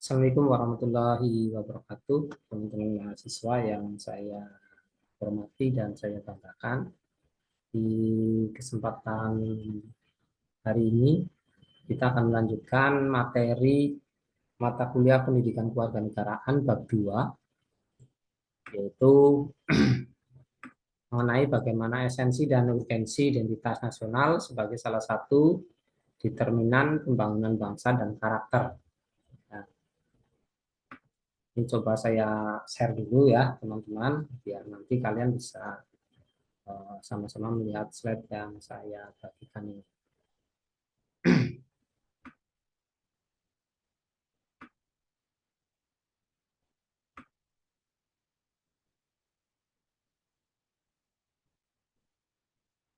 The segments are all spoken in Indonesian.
Assalamualaikum warahmatullahi wabarakatuh, teman-teman mahasiswa yang saya hormati dan saya banggakan. Di kesempatan hari ini, kita akan melanjutkan materi mata kuliah Pendidikan Kewarganegaraan bab 2, yaitu mengenai bagaimana esensi dan urgensi identitas nasional sebagai salah satu determinan pembangunan bangsa dan karakter. Nah, ini coba saya share dulu ya, teman-teman, biar nanti kalian bisa sama-sama melihat slide yang saya bagikan ini.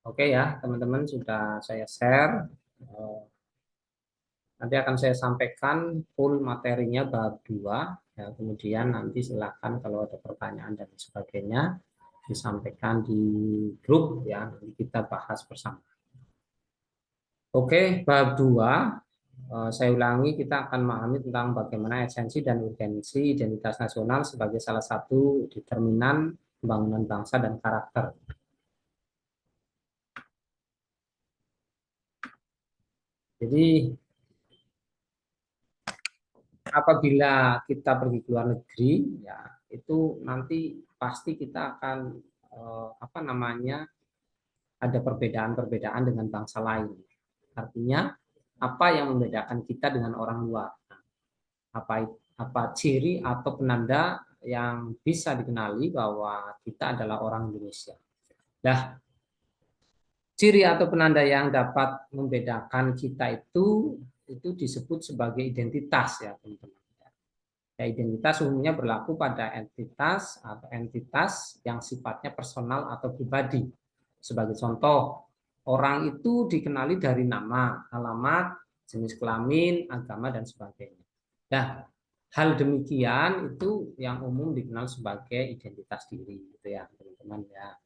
Oke ya, teman-teman sudah saya share. Nanti akan saya sampaikan full materinya bab 2. Ya, kemudian nanti silakan kalau ada pertanyaan dan sebagainya disampaikan di grup ya, nanti kita bahas bersama. Oke, bab 2. Saya ulangi, kita akan memahami tentang bagaimana esensi dan urgensi identitas nasional sebagai salah satu determinan pembangunan bangsa dan karakter. Jadi apabila kita pergi ke luar negeri, ya itu nanti pasti kita akan ada perbedaan-perbedaan dengan bangsa lain. Artinya apa yang membedakan kita dengan orang luar? Apa ciri atau penanda yang bisa dikenali bahwa kita adalah orang Indonesia? Nah, ciri atau penanda yang dapat membedakan kita itu disebut sebagai identitas ya, teman-teman. Ya, identitas umumnya berlaku pada entitas atau entitas yang sifatnya personal atau pribadi. Sebagai contoh, orang itu dikenali dari nama, alamat, jenis kelamin, agama, dan sebagainya. Nah, hal demikian itu yang umum dikenal sebagai identitas diri, gitu ya, teman-teman ya.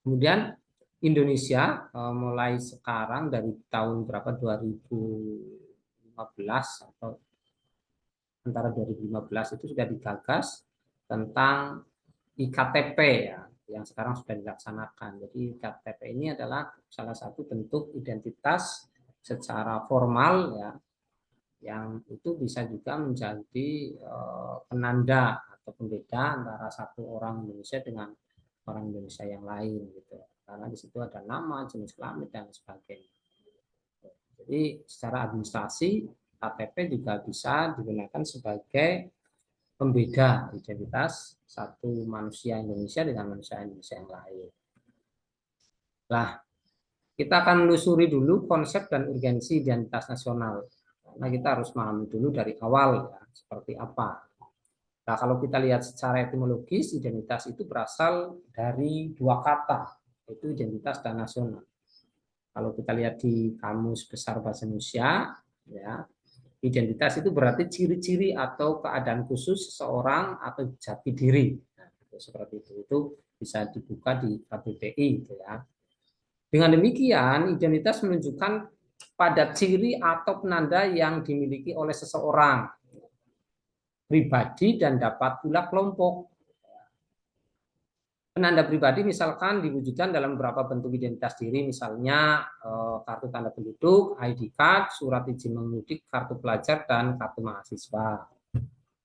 Kemudian Indonesia mulai sekarang dari tahun berapa 2015 atau antara 2015 itu sudah digagas tentang IKTP ya, yang sekarang sudah dilaksanakan. Jadi IKTP ini adalah salah satu bentuk identitas secara formal ya, yang itu bisa juga menjadi penanda atau pembeda antara satu orang Indonesia dengan orang Indonesia yang lain gitu. Karena di situ ada nama, jenis kelamin dan sebagainya. Jadi secara administrasi KTP juga bisa digunakan sebagai pembeda identitas satu manusia Indonesia dengan manusia Indonesia yang lain. Nah, kita akan menelusuri dulu konsep dan urgensi identitas nasional. Karena kita harus memahami dulu dari awal ya, seperti apa. Nah, kalau kita lihat secara etimologis, identitas itu berasal dari dua kata, yaitu identitas dan nasional. Kalau kita lihat di Kamus Besar Bahasa Indonesia, ya, identitas itu berarti ciri-ciri atau keadaan khusus seseorang atau jati diri. Nah, seperti itu bisa dibuka di KBBI gitu ya. Dengan demikian, identitas menunjukkan pada ciri atau penanda yang dimiliki oleh seseorang pribadi dan dapat pula kelompok. Penanda pribadi misalkan diwujudkan dalam beberapa bentuk identitas diri, misalnya kartu tanda penduduk, ID card, surat izin mengemudi, kartu pelajar, dan kartu mahasiswa.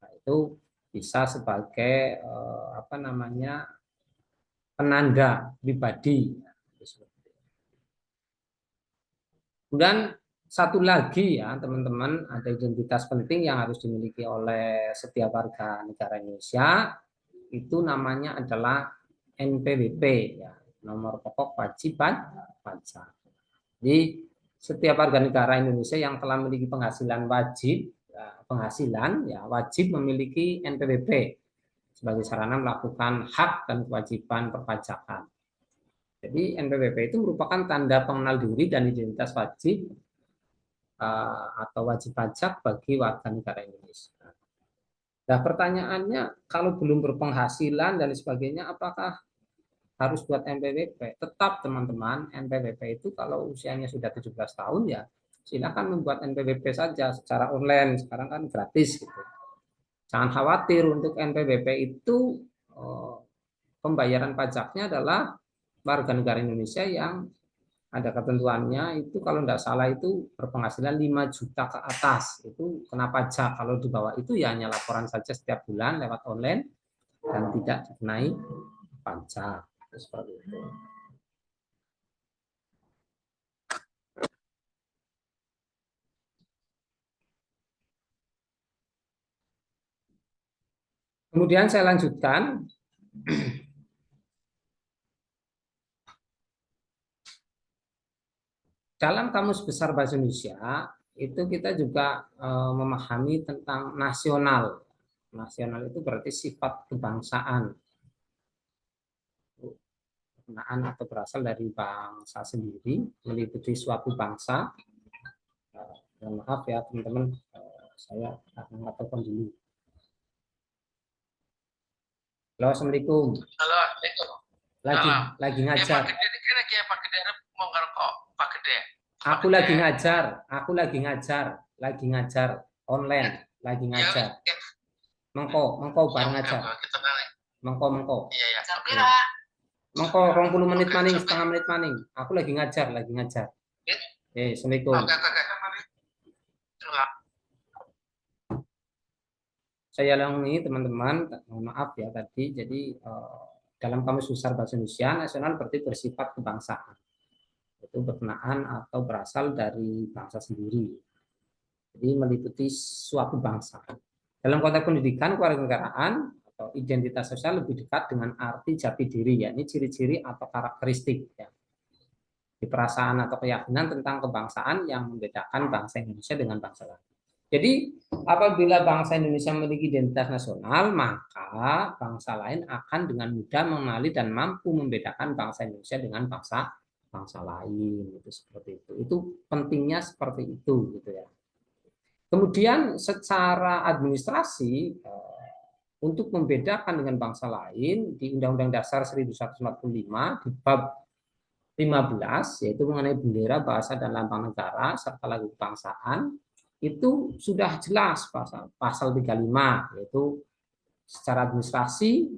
Nah, itu bisa sebagai penanda pribadi. Kemudian satu lagi ya teman-teman, ada identitas penting yang harus dimiliki oleh setiap warga negara Indonesia, itu namanya adalah NPWP ya, nomor pokok wajib pajak. Jadi setiap warga negara Indonesia yang telah memiliki penghasilan wajib memiliki NPWP sebagai sarana melakukan hak dan kewajiban perpajakan. Jadi NPWP itu merupakan tanda pengenal diri dan identitas wajib atau wajib pajak bagi warga negara Indonesia. Nah, pertanyaannya kalau belum berpenghasilan dan sebagainya, apakah harus buat NPWP? Tetap teman-teman, NPWP itu kalau usianya sudah 17 tahun ya silakan membuat NPWP saja secara online, sekarang kan gratis gitu. Jangan khawatir, untuk NPWP itu pembayaran pajaknya adalah warga negara Indonesia yang ada ketentuannya, itu kalau tidak salah itu berpenghasilan 5 juta ke atas, itu kena pajak. Kalau di bawah itu ya hanya laporan saja setiap bulan lewat online dan tidak dikenai pajak. Seperti itu. Kemudian saya lanjutkan. Dalam Kamus Besar Bahasa Indonesia itu kita juga memahami tentang nasional. Nasional itu berarti sifat kebangsaan, penggunaan atau berasal dari bangsa sendiri, meliputi suatu bangsa. Maaf ya teman-teman, saya akan telepon dulu. Halo, Assalamualaikum. Halo, Assalamualaikum. Lagi ngajar. Pak Gede ini kira kira Pak Gede mau ngerokok, Pak Gede. Aku lagi ngajar online, lagi ngajar. Mengko bareng ngajar. Mengko. Iya ya. Mengko 20 menit maning, setengah menit maning. Aku lagi ngajar. Assalamualaikum. Oke. Saya ulangi teman-teman, mohon maaf ya tadi. Jadi dalam Kamus Besar Bahasa Indonesia, nasional berarti bersifat kebangsaan. Itu berkenaan atau berasal dari bangsa sendiri. Jadi meliputi suatu bangsa. Dalam konteks pendidikan, kewarganegaraan atau identitas sosial lebih dekat dengan arti jati diri, yakni ciri-ciri atau karakteristik ya, di perasaan atau keyakinan tentang kebangsaan yang membedakan bangsa Indonesia dengan bangsa lain. Jadi apabila bangsa Indonesia memiliki identitas nasional, maka bangsa lain akan dengan mudah mengenali dan mampu membedakan bangsa Indonesia dengan bangsa lain. Itu seperti itu. Itu pentingnya seperti itu, gitu ya. Kemudian secara administrasi untuk membedakan dengan bangsa lain di Undang-Undang Dasar 1145 di bab 15 yaitu mengenai bendera, bahasa dan lambang negara serta lagu kebangsaan, itu sudah jelas pasal 35, yaitu secara administrasi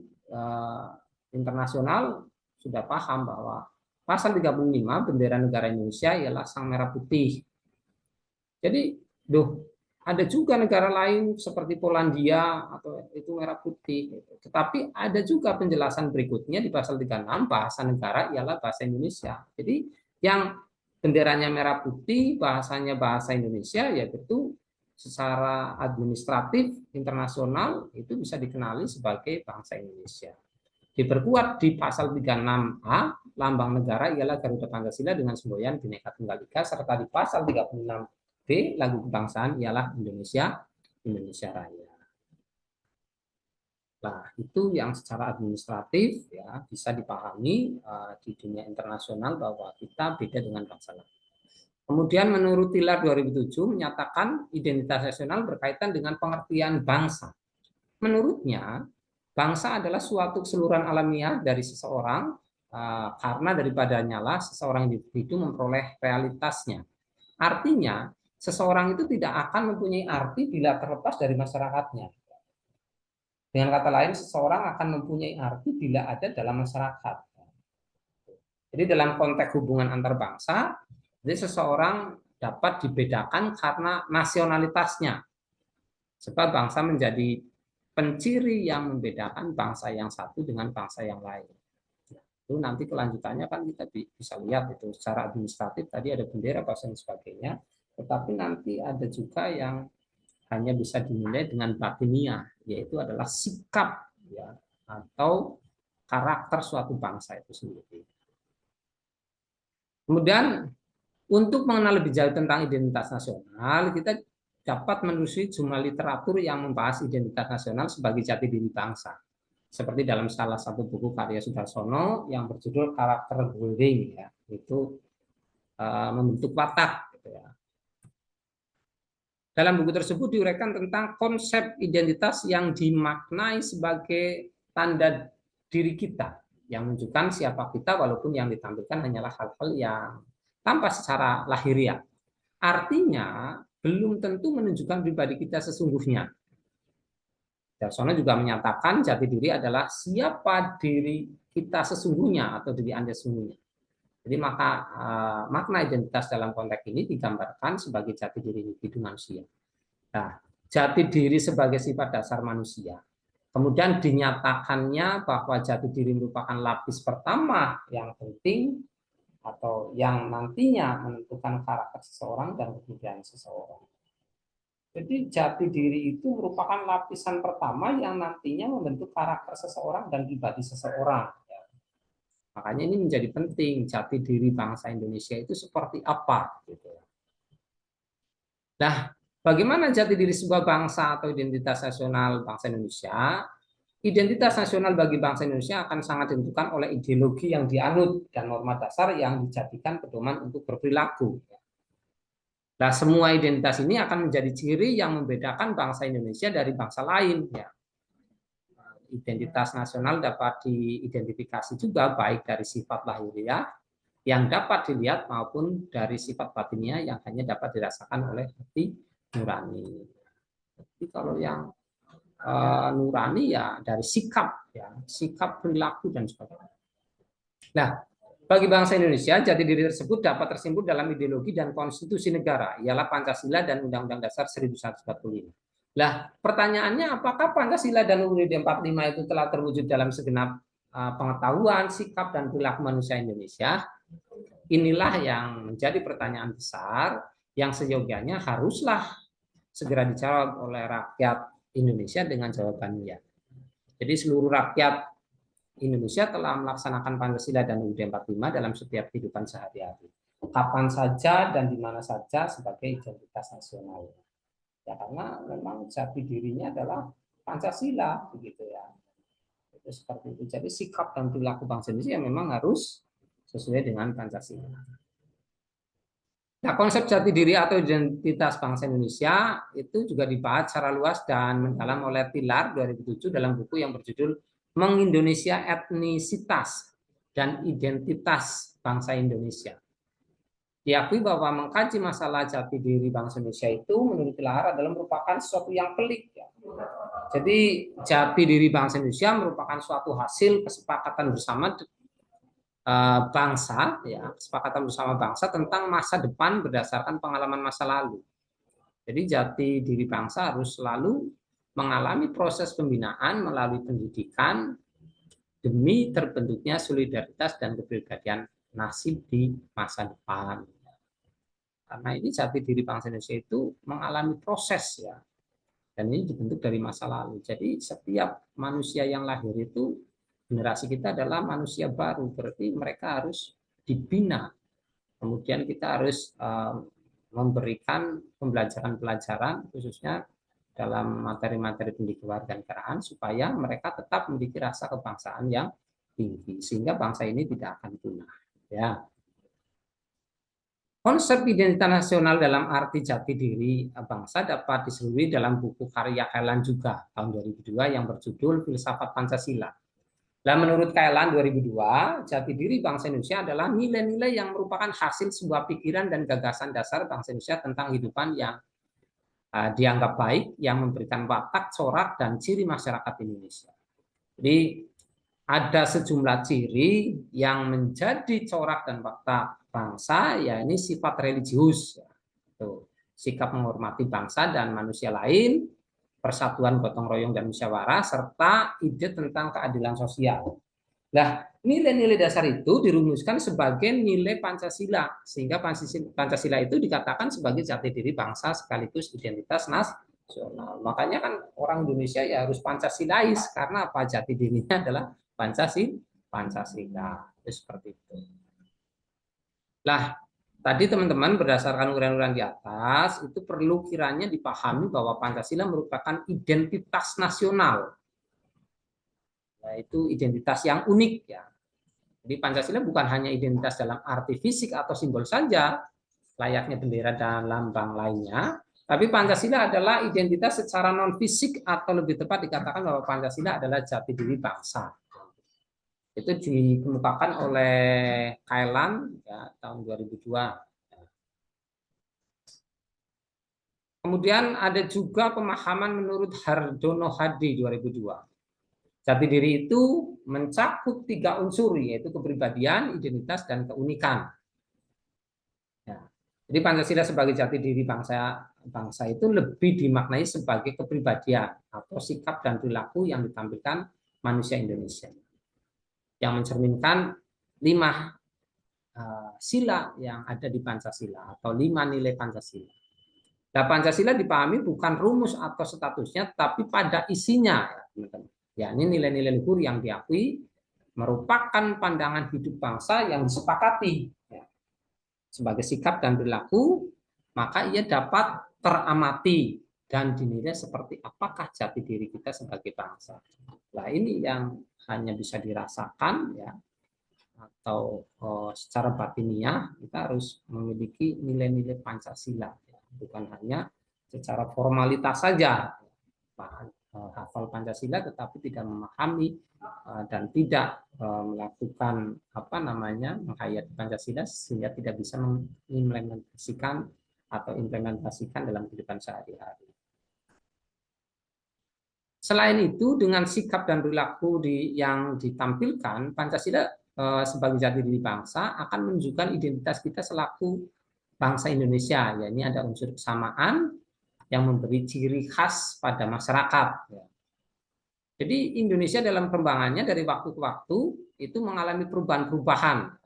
internasional sudah paham bahwa pasal 35 bendera negara Indonesia ialah sang merah putih. Jadi ada juga negara lain seperti Polandia atau itu merah putih. Tetapi ada juga penjelasan berikutnya di pasal 36, bahasa negara ialah bahasa Indonesia. Jadi yang benderanya merah putih, bahasanya bahasa Indonesia, ya tentu secara administratif internasional itu bisa dikenali sebagai bangsa Indonesia. Diperkuat di pasal 36A, lambang negara ialah Garuda Pancasila dengan semboyan Bhinneka Tunggal Ika, serta di pasal 36B, lagu kebangsaan ialah Indonesia Raya. Nah, itu yang secara administratif ya bisa dipahami di dunia internasional bahwa kita beda dengan bangsa lain. Kemudian menurut Tilar 2007 menyatakan identitas nasional berkaitan dengan pengertian bangsa. Menurutnya, bangsa adalah suatu keseluruhan alamiah dari seseorang karena daripadanya lah seseorang individu memperoleh realitasnya. Artinya, seseorang itu tidak akan mempunyai arti bila terlepas dari masyarakatnya. Dengan kata lain, seseorang akan mempunyai arti bila ada dalam masyarakat. Jadi dalam konteks hubungan antar bangsa, jadi seseorang dapat dibedakan karena nasionalitasnya. Sebab bangsa menjadi penciri yang membedakan bangsa yang satu dengan bangsa yang lain. Itu nanti kelanjutannya kan kita bisa lihat itu secara administratif tadi ada bendera, bahasa dan sebagainya. Tetapi nanti ada juga yang hanya bisa dinilai dengan batiniah, yaitu adalah sikap ya, atau karakter suatu bangsa itu sendiri. Kemudian untuk mengenal lebih jauh tentang identitas nasional, kita dapat menelusuri jumlah literatur yang membahas identitas nasional sebagai jati diri bangsa. Seperti dalam salah satu buku karya Sudarsono yang berjudul Karakter Building, ya, itu membentuk watak. Gitu ya. Dalam buku tersebut diuraikan tentang konsep identitas yang dimaknai sebagai tanda diri kita, yang menunjukkan siapa kita walaupun yang ditampilkan hanyalah hal-hal yang tanpa secara lahiriah. artinya belum tentu menunjukkan pribadi kita sesungguhnya. Darsono juga menyatakan jati diri adalah siapa diri kita sesungguhnya atau diri Anda sesungguhnya. Jadi maka makna identitas dalam konteks ini digambarkan sebagai jati diri individu manusia. Nah, jati diri sebagai sifat dasar manusia. Kemudian dinyatakannya bahwa jati diri merupakan lapis pertama yang penting atau yang nantinya menentukan karakter seseorang dan kepribadian seseorang. Jadi jati diri itu merupakan lapisan pertama yang nantinya membentuk karakter seseorang dan pribadi seseorang. Makanya ini menjadi penting, jati diri bangsa Indonesia itu seperti apa. Nah, bagaimana jati diri sebuah bangsa atau identitas nasional bangsa Indonesia? Identitas nasional bagi bangsa Indonesia akan sangat ditentukan oleh ideologi yang dianut dan norma dasar yang dijadikan pedoman untuk berperilaku. Nah, semua identitas ini akan menjadi ciri yang membedakan bangsa Indonesia dari bangsa lain. Ya. Identitas nasional dapat diidentifikasi juga baik dari sifat lahiriah yang dapat dilihat maupun dari sifat batinnya yang hanya dapat dirasakan oleh hati nurani. Jadi kalau yang nurani ya dari sikap, ya sikap perilaku dan sebagainya. Nah, bagi bangsa Indonesia, jati diri tersebut dapat tersimpul dalam ideologi dan konstitusi negara, ialah Pancasila dan Undang-Undang Dasar 1945. Nah, pertanyaannya apakah Pancasila dan UUD 45 itu telah terwujud dalam segenap pengetahuan, sikap, dan perilaku manusia Indonesia? Inilah yang menjadi pertanyaan besar yang seyogianya haruslah segera dijawab oleh rakyat Indonesia dengan jawaban ya. Jadi seluruh rakyat Indonesia telah melaksanakan Pancasila dan UUD 45 dalam setiap kehidupan sehari-hari. Kapan saja dan di mana saja sebagai identitas nasional. Ya karena memang jati dirinya adalah Pancasila begitu ya. Itu seperti itu. Jadi sikap dan perilaku bangsa Indonesia memang harus sesuai dengan Pancasila. Nah, konsep jati diri atau identitas bangsa Indonesia itu juga dibahas secara luas dan mendalam oleh Pilar 2007 dalam buku yang berjudul Mengindonesia Etnisitas dan Identitas Bangsa Indonesia. Diakui bahwa mengkaji masalah jati diri bangsa Indonesia itu menurut Pilar adalah merupakan sesuatu yang pelik. Ya. Jadi jati diri bangsa Indonesia merupakan suatu hasil kesepakatan bersama bangsa, ya kesepakatan bersama bangsa tentang masa depan berdasarkan pengalaman masa lalu. Jadi jati diri bangsa harus selalu mengalami proses pembinaan melalui pendidikan demi terbentuknya solidaritas dan kepribadian nasib di masa depan. Karena ini jati diri bangsa Indonesia itu mengalami proses ya, dan ini dibentuk dari masa lalu. Jadi setiap manusia yang lahir itu generasi kita adalah manusia baru, berarti mereka harus dibina. Kemudian kita harus memberikan pembelajaran-pelajaran khususnya dalam materi-materi pendidikan kewarganegaraan supaya mereka tetap memiliki rasa kebangsaan yang tinggi sehingga bangsa ini tidak akan punah. Ya. Konsep identitas nasional dalam arti jati diri bangsa dapat diseluri dalam buku karya Kailan juga tahun 2002 yang berjudul Filsafat Pancasila. Dan menurut Kailan 2002, jati diri bangsa Indonesia adalah nilai-nilai yang merupakan hasil sebuah pikiran dan gagasan dasar bangsa Indonesia tentang kehidupan yang dianggap baik, yang memberikan watak, corak, dan ciri masyarakat Indonesia. Jadi ada sejumlah ciri yang menjadi corak dan watak bangsa, ya ini sifat religius, sikap menghormati bangsa dan manusia lain, persatuan gotong royong dan musyawarah, serta ide tentang keadilan sosial. Nah, nilai-nilai dasar itu dirumuskan sebagai nilai Pancasila, sehingga Pancasila itu dikatakan sebagai jati diri bangsa sekaligus identitas nasional. Makanya kan orang Indonesia ya harus Pancasilais, karena apa? Jati dirinya adalah Pancasila. Seperti itu. Nah, tadi teman-teman berdasarkan uraian-uraian di atas, itu perlu kiranya dipahami bahwa Pancasila merupakan identitas nasional. Yaitu identitas yang unik ya. Jadi Pancasila bukan hanya identitas dalam arti fisik atau simbol saja, layaknya bendera dan lambang lainnya, tapi Pancasila adalah identitas secara non-fisik atau lebih tepat dikatakan bahwa Pancasila adalah jati diri bangsa. Itu dikemukakan oleh Kailan ya, tahun 2002. Kemudian ada juga pemahaman menurut Hardono Hadi 2002. Jati diri itu mencakup 3 unsur, yaitu kepribadian, identitas, dan keunikan. Ya. Jadi Pancasila sebagai jati diri bangsa itu lebih dimaknai sebagai kepribadian atau sikap dan perilaku yang ditampilkan manusia Indonesia, yang mencerminkan 5 sila yang ada di Pancasila atau 5 nilai Pancasila. Nah, Pancasila dipahami bukan rumus atau statusnya, tapi pada isinya, ya, teman-teman. Ya, ini nilai-nilai luhur yang diakui merupakan pandangan hidup bangsa yang disepakati. Ya. Sebagai sikap dan perilaku, maka ia dapat teramati dan dinilai seperti apakah jati diri kita sebagai bangsa. Nah, ini yang hanya bisa dirasakan, ya, atau secara batiniah kita harus memiliki nilai-nilai Pancasila, ya. Bukan hanya secara formalitas saja hafal Pancasila tetapi tidak memahami dan tidak melakukan menghayati Pancasila sehingga tidak bisa mengimplementasikan atau implementasikan dalam kehidupan sehari-hari. Selain itu, dengan sikap dan perilaku yang ditampilkan, Pancasila sebagai jati diri bangsa akan menunjukkan identitas kita selaku bangsa Indonesia. Ya, ini ada unsur kesamaan yang memberi ciri khas pada masyarakat. Ya. Jadi Indonesia dalam perkembangannya dari waktu ke waktu itu mengalami perubahan-perubahan.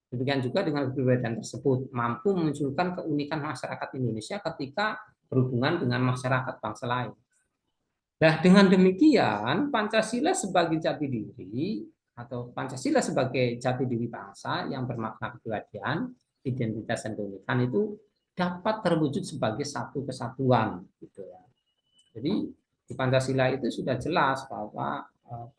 Demikian juga dengan kepribadian tersebut mampu memunculkan keunikan masyarakat Indonesia ketika berhubungan dengan masyarakat bangsa lain. Nah, dengan demikian Pancasila sebagai jati diri atau Pancasila sebagai jati diri bangsa yang bermakna kepribadian, identitas dan keunikan itu dapat terwujud sebagai satu kesatuan, gitu ya. Jadi di Pancasila itu sudah jelas bahwa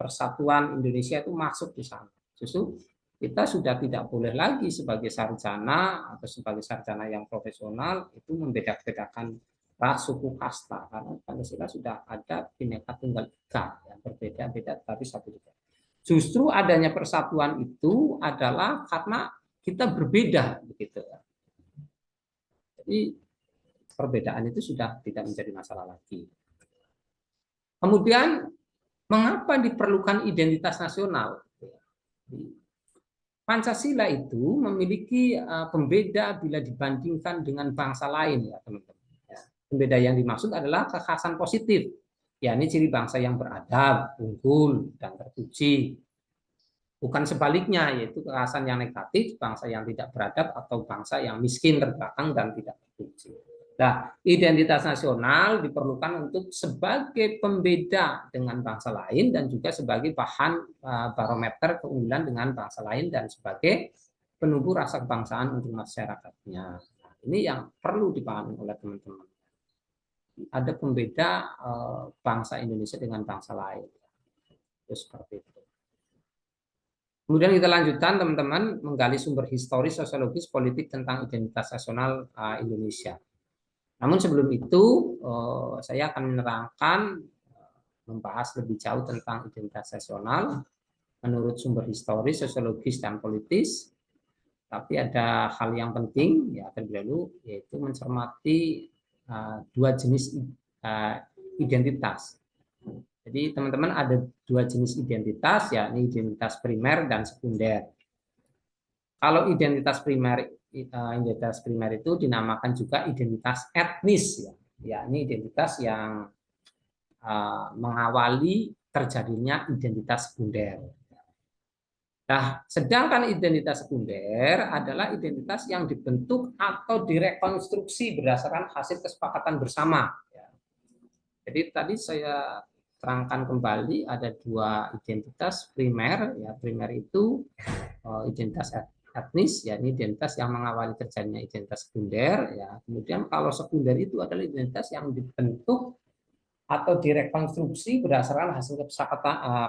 persatuan Indonesia itu masuk di sana. Justru kita sudah tidak boleh lagi sebagai sarjana atau sebagai sarjana yang profesional itu membeda-bedakan ras, suku, kasta, karena Pancasila sudah ada Bhinneka Tunggal Ika yang berbeda-beda tapi satu juga. Justru adanya persatuan itu adalah karena kita berbeda, begitu. Jadi perbedaan itu sudah tidak menjadi masalah lagi. Kemudian mengapa diperlukan identitas nasional? Pancasila itu memiliki pembeda bila dibandingkan dengan bangsa lain, ya teman-teman. Pembeda yang dimaksud adalah kekhasan positif, yakni ciri bangsa yang beradab, unggul, dan terpuji. Bukan sebaliknya, yaitu kekhasan yang negatif, bangsa yang tidak beradab atau bangsa yang miskin, terbelakang, dan tidak terpuji. Nah, identitas nasional diperlukan untuk sebagai pembeda dengan bangsa lain dan juga sebagai bahan barometer keunggulan dengan bangsa lain dan sebagai penumbuh rasa kebangsaan untuk masyarakatnya. Nah, ini yang perlu dipahami oleh teman-teman. Ada pembeda bangsa Indonesia dengan bangsa lain. Itu seperti itu. Kemudian kita lanjutkan teman-teman menggali sumber historis, sosiologis, politik tentang identitas nasional Indonesia. Namun sebelum itu saya akan menerangkan membahas lebih jauh tentang identitas nasional menurut sumber historis, sosiologis, dan politis. Tapi ada hal yang penting ya terlebih dahulu yaitu mencermati 2 jenis identitas. Jadi teman-teman ada 2 jenis identitas, yakni identitas primer dan sekunder. Kalau identitas primer itu dinamakan juga identitas etnis, ya, yakni identitas yang mengawali terjadinya identitas sekunder. Nah, sedangkan identitas sekunder adalah identitas yang dibentuk atau direkonstruksi berdasarkan hasil kesepakatan bersama. Jadi tadi saya terangkan kembali ada 2 identitas primer, ya primer itu identitas etnis, ya ini identitas yang mengawali terjadinya identitas sekunder, ya kemudian kalau sekunder itu adalah identitas yang dibentuk atau direkonstruksi berdasarkan hasil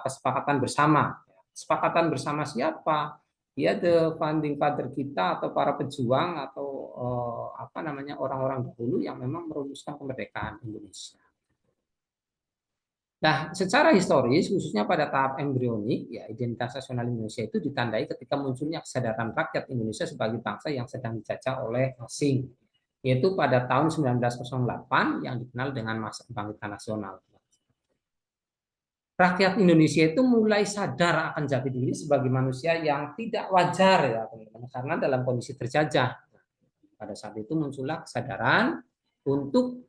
kesepakatan bersama. Kesepakatan bersama siapa? Ya the founding father kita atau para pejuang atau orang-orang dahulu yang memang merumuskan kemerdekaan Indonesia. Nah, secara historis, khususnya pada tahap embrionik, ya identitas nasional Indonesia itu ditandai ketika munculnya kesadaran rakyat Indonesia sebagai bangsa yang sedang dijajah oleh asing. yaitu pada tahun 1908 yang dikenal dengan Masa Kebangkitan Nasional. Rakyat Indonesia itu mulai sadar akan jati diri sebagai manusia yang tidak wajar ya teman-teman, karena dalam kondisi terjajah. Pada saat itu muncullah kesadaran untuk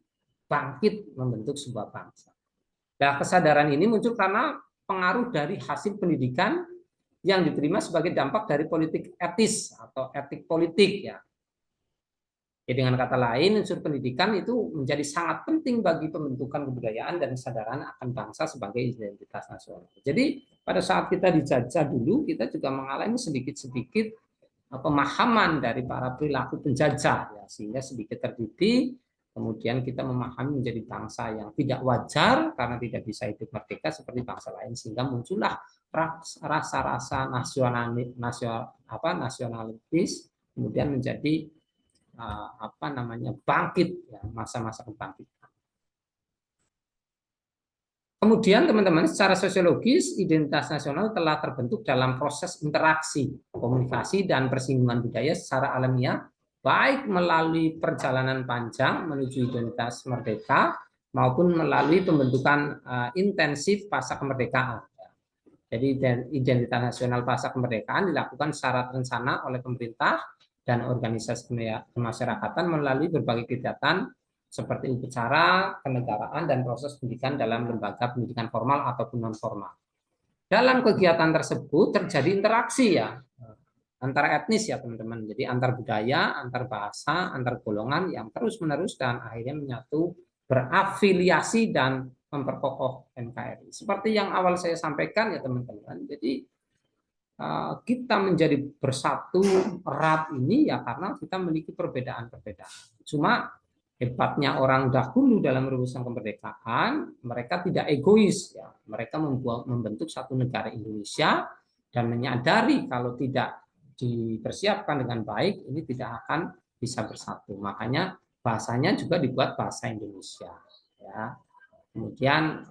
bangkit membentuk sebuah bangsa. Nah, kesadaran ini muncul karena pengaruh dari hasil pendidikan yang diterima sebagai dampak dari politik etis atau etik politik ya. Ya, dengan kata lain, unsur pendidikan itu menjadi sangat penting bagi pembentukan kebudayaan dan kesadaran akan bangsa sebagai identitas nasional. Jadi pada saat kita dijajah dulu, kita juga mengalami sedikit-sedikit pemahaman dari para perilaku penjajah, ya, sehingga sedikit terdidik, kemudian kita memahami menjadi bangsa yang tidak wajar karena tidak bisa hidup merdeka seperti bangsa lain, sehingga muncullah rasa-rasa nasionalitis, kemudian menjadi bangkit ya, masa-masa kebangkitan. Kemudian teman-teman, secara sosiologis identitas nasional telah terbentuk dalam proses interaksi, komunikasi dan persinggungan budaya secara alamiah, baik melalui perjalanan panjang menuju identitas merdeka maupun melalui pembentukan intensif pasca kemerdekaan. Jadi identitas nasional pasca kemerdekaan dilakukan secara terencana oleh pemerintah dan organisasi kemasyarakatan melalui berbagai kegiatan seperti upacara, kenegaraan, dan proses pendidikan dalam lembaga pendidikan formal ataupun non formal. Dalam kegiatan tersebut terjadi interaksi ya antar etnis ya teman-teman. Jadi antar budaya, antar bahasa, antar golongan yang terus-menerus dan akhirnya menyatu, berafiliasi dan memperkokoh NKRI. Seperti yang awal saya sampaikan ya teman-teman. Jadi kita menjadi bersatu erat ini ya karena kita memiliki perbedaan-perbedaan. Cuma hebatnya orang dahulu dalam merumuskan kemerdekaan, mereka tidak egois ya. Mereka membentuk satu negara Indonesia dan menyadari kalau tidak dipersiapkan dengan baik ini tidak akan bisa bersatu. Makanya bahasanya juga dibuat bahasa Indonesia ya. Kemudian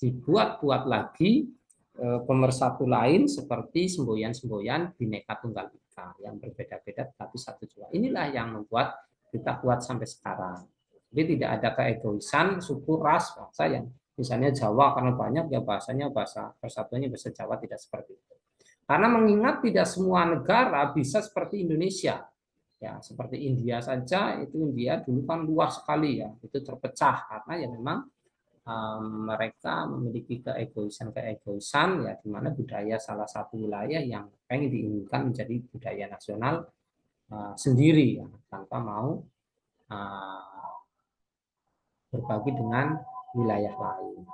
dibuat-buat lagi pemersatu lain seperti semboyan-semboyan Bhinneka Tunggal Ika yang berbeda-beda tapi satu jua. Inilah yang membuat kita kuat sampai sekarang. Jadi tidak ada keegoisan suku, ras, bangsa yang misalnya Jawa karena banyak ya bahasanya bahasa persatuannya bahasa Jawa, tidak seperti itu. Karena mengingat tidak semua negara bisa seperti Indonesia. Ya, seperti India saja, itu India dulu kan luas sekali ya, itu terpecah karena ya memang mereka memiliki keegoisan ya di mana budaya salah satu wilayah yang pengen diinginkan menjadi budaya nasional sendiri ya, tanpa mau berbagi dengan wilayah lain.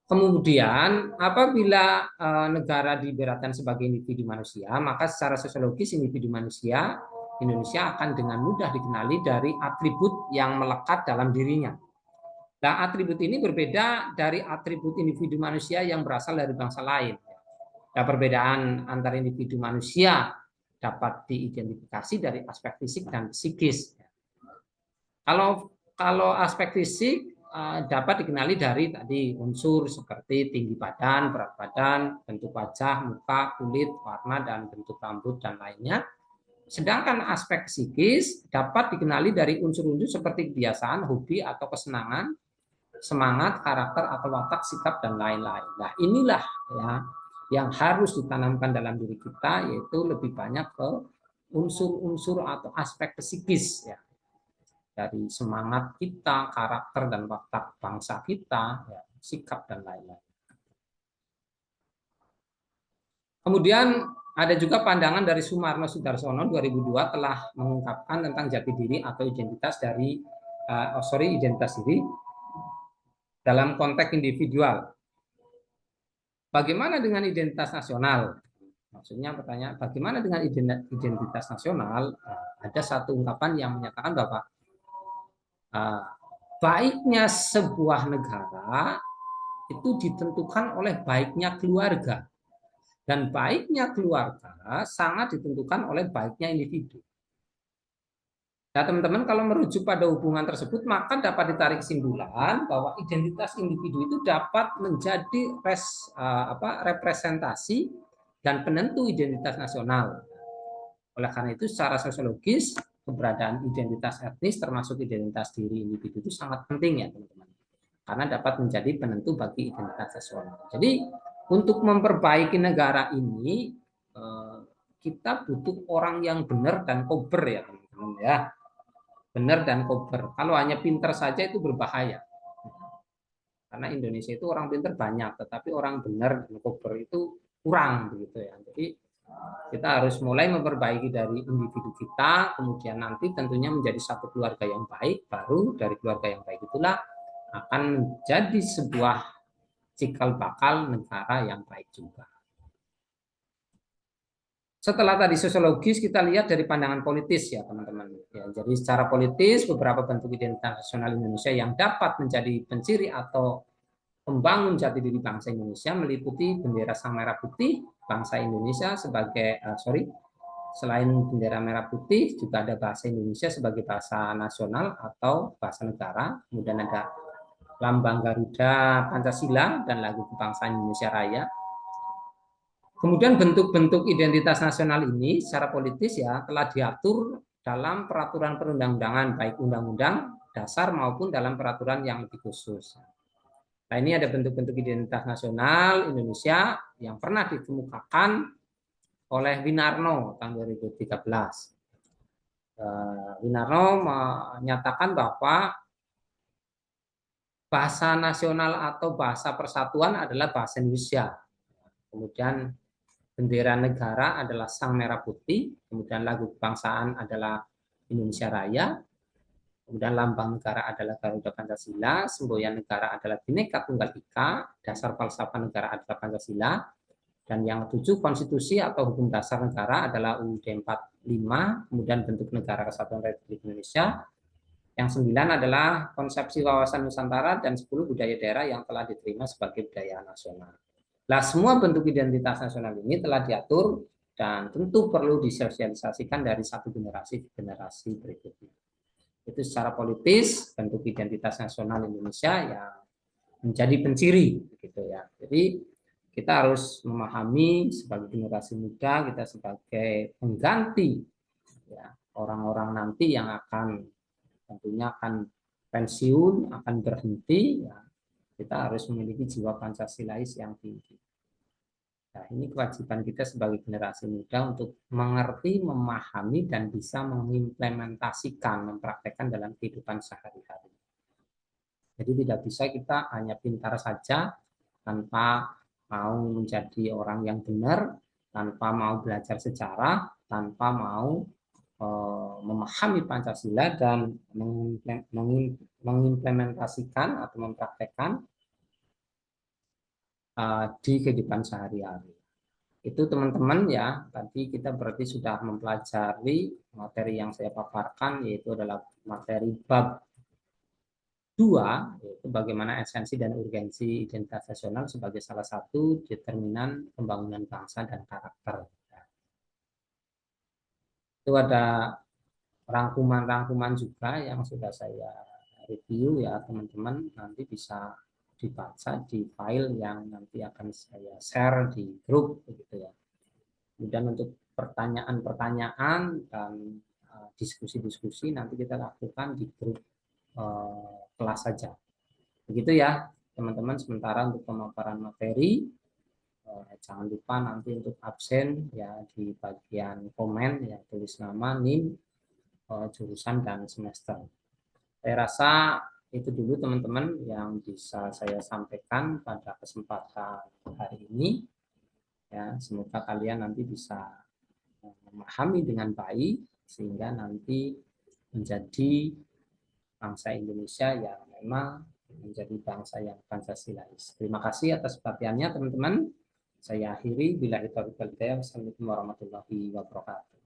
Kemudian apabila negara diberatkan sebagai individu manusia, maka secara sosiologis individu manusia Indonesia akan dengan mudah dikenali dari atribut yang melekat dalam dirinya. Nah, atribut ini berbeda dari atribut individu manusia yang berasal dari bangsa lain. Nah, perbedaan antara individu manusia dapat diidentifikasi dari aspek fisik dan psikis. Kalau aspek fisik dapat dikenali dari tadi unsur seperti tinggi badan, berat badan, bentuk wajah, muka, kulit, warna, dan bentuk rambut, dan lainnya. Sedangkan aspek psikis dapat dikenali dari unsur-unsur seperti kebiasaan, hobi, atau kesenangan, semangat, karakter atau watak, sikap dan lain-lain. Nah, inilah ya yang harus ditanamkan dalam diri kita, yaitu lebih banyak ke unsur-unsur atau aspek psikis ya. Dari semangat kita, karakter dan watak bangsa kita, ya, sikap dan lain-lain. Kemudian ada juga pandangan dari Sumarno Sudarsono 2002 telah mengungkapkan tentang jati diri atau identitas dari identitas diri dalam konteks individual. Bagaimana dengan identitas nasional? Maksudnya pertanyaan, bagaimana dengan identitas nasional? Ada satu ungkapan yang menyatakan bahwa baiknya sebuah negara itu ditentukan oleh baiknya keluarga. Dan baiknya keluarga sangat ditentukan oleh baiknya individu. Nah, teman-teman, kalau merujuk pada hubungan tersebut, maka dapat ditarik kesimpulan bahwa identitas individu itu dapat menjadi representasi dan penentu identitas nasional. Oleh karena itu secara sosiologis keberadaan identitas etnis termasuk identitas diri individu itu sangat penting ya teman-teman. Karena dapat menjadi penentu bagi identitas nasional. Jadi untuk memperbaiki negara ini kita butuh orang yang benar dan kober ya teman-teman ya. Benar dan kober. Kalau hanya pinter saja itu berbahaya. Karena Indonesia itu orang pinter banyak, tetapi orang benar dan kober itu kurang begitu ya. Jadi kita harus mulai memperbaiki dari individu kita, kemudian nanti tentunya menjadi satu keluarga yang baik, baru dari keluarga yang baik itulah akan menjadi sebuah cikal bakal negara yang baik juga. Setelah tadi sosiologis, kita lihat dari pandangan politis ya teman-teman. Ya, jadi secara politis beberapa bentuk identitas nasional Indonesia yang dapat menjadi penciri atau pembangun jati diri bangsa Indonesia meliputi bendera sang merah putih, bangsa Indonesia sebagai selain bendera merah putih juga ada bahasa Indonesia sebagai bahasa nasional atau bahasa negara, kemudian ada lambang Garuda Pancasila dan lagu kebangsaan Indonesia Raya. Kemudian bentuk-bentuk identitas nasional ini secara politis ya telah diatur dalam peraturan perundang-undangan baik undang-undang dasar maupun dalam peraturan yang lebih khusus. Nah, ini ada bentuk-bentuk identitas nasional Indonesia yang pernah dikemukakan oleh Winarno tahun 2013. Winarno menyatakan bahwa bahasa nasional atau bahasa persatuan adalah bahasa Indonesia. Kemudian bendera negara adalah sang merah putih, kemudian lagu kebangsaan adalah Indonesia Raya, kemudian lambang negara adalah Garuda Pancasila, semboyan negara adalah Bhinneka Tunggal Ika, dasar falsafah negara adalah Pancasila, dan yang 7 konstitusi atau hukum dasar negara adalah UUD 45, kemudian bentuk negara kesatuan Republik Indonesia, yang 9 adalah konsepsi wawasan Nusantara, dan 10 budaya daerah yang telah diterima sebagai budaya nasional. Nah, semua bentuk identitas nasional ini telah diatur dan tentu perlu disosialisasikan dari satu generasi ke generasi berikutnya. Itu secara politis bentuk identitas nasional Indonesia yang menjadi penciri gitu ya. Jadi kita harus memahami sebagai generasi muda, kita sebagai pengganti ya, orang-orang nanti yang akan tentunya akan pensiun, akan berhenti ya, kita harus memiliki jiwa Pancasilais yang tinggi. Nah, ini kewajiban kita sebagai generasi muda untuk mengerti, memahami, dan bisa mengimplementasikan, mempraktekkan dalam kehidupan sehari-hari. Jadi tidak bisa kita hanya pintar saja tanpa mau menjadi orang yang benar, tanpa mau belajar sejarah, tanpa mau memahami Pancasila dan mengimplementasikan atau mempraktekkan di kehidupan sehari-hari. Itu teman-teman ya, tadi kita berarti sudah mempelajari materi yang saya paparkan, yaitu adalah materi bab 2, yaitu bagaimana esensi dan urgensi identitas nasional sebagai salah satu determinan pembangunan bangsa dan karakter. Itu ada rangkuman-rangkuman juga yang sudah saya review ya teman-teman, nanti bisa dibaca di file yang nanti akan saya share di grup begitu ya. Kemudian untuk pertanyaan-pertanyaan dan diskusi-diskusi nanti kita lakukan di grup kelas saja. Begitu ya teman-teman, sementara untuk pemaparan materi jangan lupa nanti untuk absen ya di bagian komen ya, tulis nama, NIM, jurusan dan semester. Saya rasa itu dulu teman-teman yang bisa saya sampaikan pada kesempatan hari ini. Ya, semoga kalian nanti bisa memahami dengan baik sehingga nanti menjadi bangsa Indonesia yang memang menjadi bangsa yang Pancasilais. Terima kasih atas perhatiannya teman-teman. Saya akhiri bila itu. Wassalamualaikum warahmatullahi wabarakatuh.